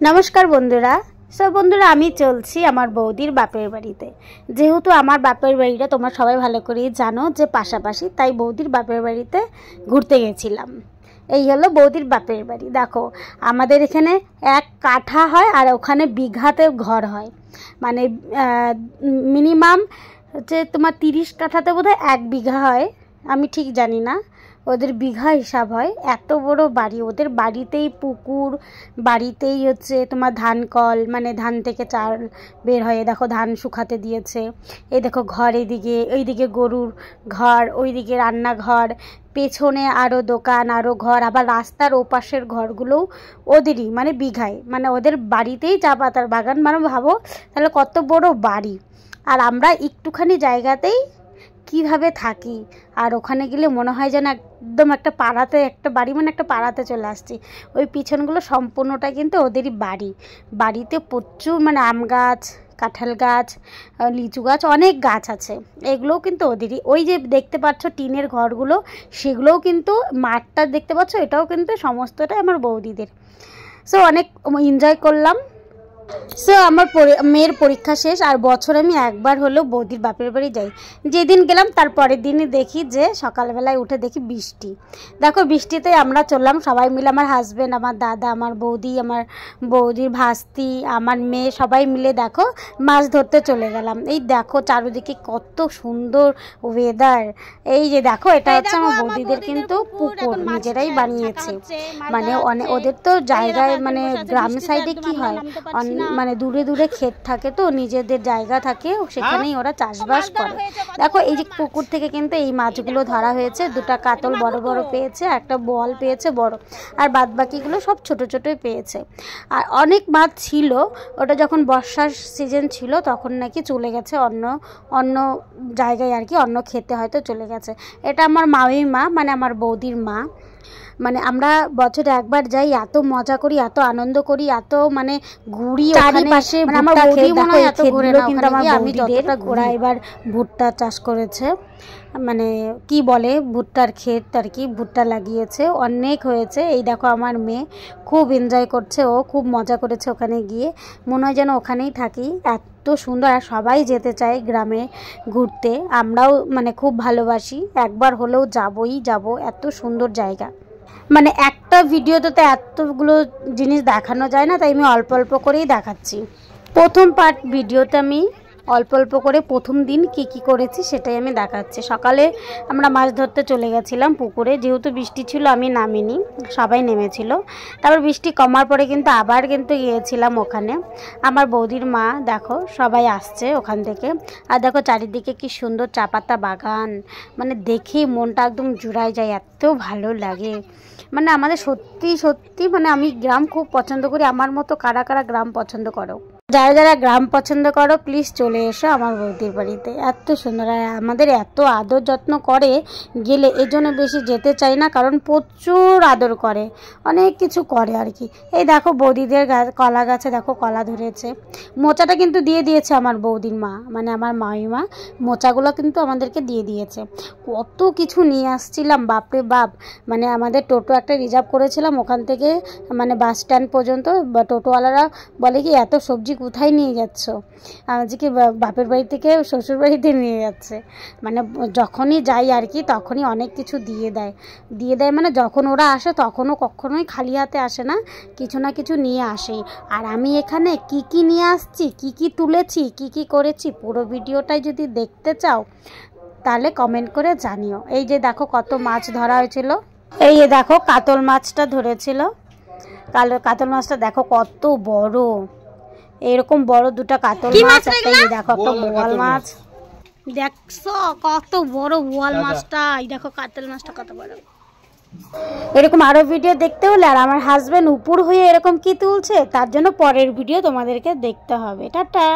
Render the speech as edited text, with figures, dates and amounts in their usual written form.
নমস্কার বন্ধুরা। সব বন্ধুরা আমি চলছি আমার বৌদির বাপের বাড়িতে। যেহেতু আমার বাপের বাড়িটা তোমরা সবাই ভালো করেই জানো যে পাশাপাশি, তাই বৌদির বাপের বাড়িতে ঘুরতে গেছিলাম। এই হলো বৌদির বাপের বাড়ি। দেখো আমাদের এখানে এক কাঠা হয় আর ওখানে বিঘাতে ঘর হয়, মানে মিনিমাম হচ্ছে তোমার 30 কাঠাতে বোধহয় 1 বিঘা হয়, আমি ঠিক জানি না, ওদের বিঘা হিসাব হয়। এত বড় বাড়ি, ওদের বাড়িতেই পুকুর, বাড়িতেই হচ্ছে তোমার ধান কল, মানে ধান থেকে চাল বের হয়। দেখো ধান শুকাতে দিয়েছে, এই দেখো ঘর, এইদিকে ওইদিকে গরুর ঘর, ওইদিকে রান্নাঘর, পেছনে আরও দোকান, আরও ঘর, আবার রাস্তার ওপাশের ঘরগুলোও ওদেরই, মানে বিঘায়, মানে ওদের বাড়িতেই চা পাতার বাগান। মানে ভাবো তাহলে কত বড় বাড়ি, আর আমরা একটুখানি জায়গাতেই কিভাবে থাকি। আর ওখানে গেলে মনে হয় যেন একদম একটা পাড়াতে, একটা বাড়ি মানে একটা পাড়াতে চলে আসছি। ওই পিছনগুলো সম্পূর্ণটা কিন্তু ওদেরই বাড়ি। বাড়িতে প্রচুর মানে আম গাছ, কাঁঠাল গাছ, লিচু গাছ, অনেক গাছ আছে, এগুলোও কিন্তু ওদেরই। ওই যে দেখতে পাচ্ছ টিনের ঘরগুলো, সেগুলোও কিন্তু, মাঠটা দেখতে পাচ্ছ, এটাও কিন্তু সমস্তটাই আমার বৌদিদের। সো অনেক এনজয় করলাম। সো আমার মেয়ের পরীক্ষা শেষ, আর বছরে আমি একবার হলেও বৌদির বাপের বাড়ি যাই। যেদিন গেলাম তার পরের দিনই দেখি যে সকালবেলায় উঠে দেখি বৃষ্টি। দেখো বৃষ্টিতে আমরা চললাম সবাই মিলে, আমার হাজব্যান্ড, আমার দাদা, আমার বৌদি, আমার বৌদির ভাস্তি, আমার মেয়ে, সবাই মিলে দেখো মাছ ধরতে চলে গেলাম। এই দেখো চারিদিকে কত সুন্দর ওয়েদার। এই যে দেখো এটা হচ্ছে আমার বৌদিদের কিন্তু পুকুর, নিজেরাই বানিয়েছে। মানে ওদের তো জায়গায়, মানে গ্রামের সাইডে কি হয়, মানে দূরে দূরে ক্ষেত থাকে, তো নিজেদের জায়গা থাকে, সেখানেই ওরা চাষবাস করে। দেখো এই যে পুকুর থেকে কিন্তু এই মাছগুলো ধরা হয়েছে। 2টা কাতল বড় বড় পেয়েছে, একটা বোয়াল পেয়েছে বড়, আর বাদ বাকিগুলো সব ছোট ছোটই পেয়েছে। আর অনেক মাছ ছিল, ওটা যখন বর্ষার সিজন ছিল তখন নাকি চলে গেছে অন্য জায়গায় আর কি, অন্য খেতে হয়তো চলে গেছে। এটা আমার মামিমা, মানে আমার বৌদির মা। মানে আমরা বছরে একবার যাই, এত মজা করি, এত আনন্দ করি, এত মানে ঘুরি চারিপাশে। আমার বৌদি মনে হয় এত ঘুরে না, কিন্তু আমার আমি যতটা ঘোরা। এবার ভুট্টা চাষ করেছে, মানে কি বলে ভুট্টার ক্ষেত আর কি, ভুট্টা লাগিয়েছে, অনেক হয়েছে। এই দেখো আমার মেয়ে খুব এনজয় করছে, ও খুব মজা করেছে ওখানে গিয়ে, মনে হয় যেন ওখানেই থাকি। এত সুন্দর, আর সবাই যেতে চায় গ্রামে ঘুরতে, আমরাও মানে খুব ভালোবাসি, একবার হলেও যাবই যাব। এত সুন্দর জায়গা, মানে একটা ভিডিওতে তো এতগুলো জিনিস দেখানো যায় না, তাই আমি অল্প অল্প করেই দেখাচ্ছি। প্রথম পার্ট ভিডিওতে আমি অল্প অল্প করে প্রথম দিন কি কি করেছি সেটাই আমি দেখাচ্ছি। সকালে আমরা মাছ ধরতে চলে গেছিলাম পুকুরে, যেহেতু বৃষ্টি ছিল আমি নামিনি, সবাই নেমেছিল। তারপর বৃষ্টি কমার পরে কিন্তু আবার কিন্তু গিয়েছিলাম ওখানে। আমার বৌদির মা দেখো সবাই আসছে ওখান থেকে, আর দেখো চারিদিকে কি সুন্দর চা পাতা বাগান, মানে দেখেই মনটা একদম জুড়ায় যায়, এত ভালো লাগে। মানে আমাদের সত্যি সত্যি, মানে আমি গ্রাম খুব পছন্দ করি। আমার মতো কারা কারা গ্রাম পছন্দ করো? যারা যারা গ্রাম পছন্দ করো প্লিজ চলে এসো আমার বৌদির বাড়িতে, এত সুন্দর। আর আমাদের এত আদর যত্ন করে, গেলে এই জন্য বেশি যেতে চাই না, কারণ প্রচুর আদর করে, অনেক কিছু করে আর কি। এই দেখো বৌদিদের কলা গাছে দেখো কলা ধরেছে, মোচাটা কিন্তু দিয়ে দিয়েছে আমার বৌদির মা, মানে আমার মামিমা, মোচাগুলো কিন্তু আমাদেরকে দিয়ে দিয়েছে। কত কিছু নিয়ে আসছিলাম, বাপরে বাপ। মানে আমাদের টোটো একটা রিজার্ভ করেছিলাম, ওখান থেকে মানে বাস স্ট্যান্ড পর্যন্ত টোটোওয়ালারা বলে কি এত সবজি কোথায় নিয়ে যাচ্ছ, আজকে বাপের বাড়ি থেকে শ্বশুর বাড়িতে নিয়ে যাচ্ছে। মানে যখনই যাই আর কি তখনই অনেক কিছু দিয়ে দেয়, মানে যখন ওরা আসে তখনও কখনোই খালি হাতে আসে না, কিছু না কিছু নিয়ে আসেই। আর আমি এখানে কি কি নিয়ে আসছি, কি কি তুলেছি, কি কি করেছি, পুরো ভিডিওটাই যদি দেখতে চাও তাহলে কমেন্ট করে জানিও। এই যে দেখো কত মাছ ধরা হয়েছিল, এই যে দেখো কাতল মাছটা ধরেছিল, কাতল মাছটা দেখো কত বড়, এরকম বড় 2টা কাতল মাছ, একটা এই দেখো একটা বোয়াল মাছ, দেখছো কত বড় বোয়াল মাছটা, এই দেখো কাতল মাছটা কত বড়। এরকম আরো ভিডিও দেখতে হলে, আর আমার হাজবেন্ড উপর হয়ে এরকম কি তুলছে, তার জন্য পরের ভিডিও তোমাদেরকে দেখতে হবে। টাটা।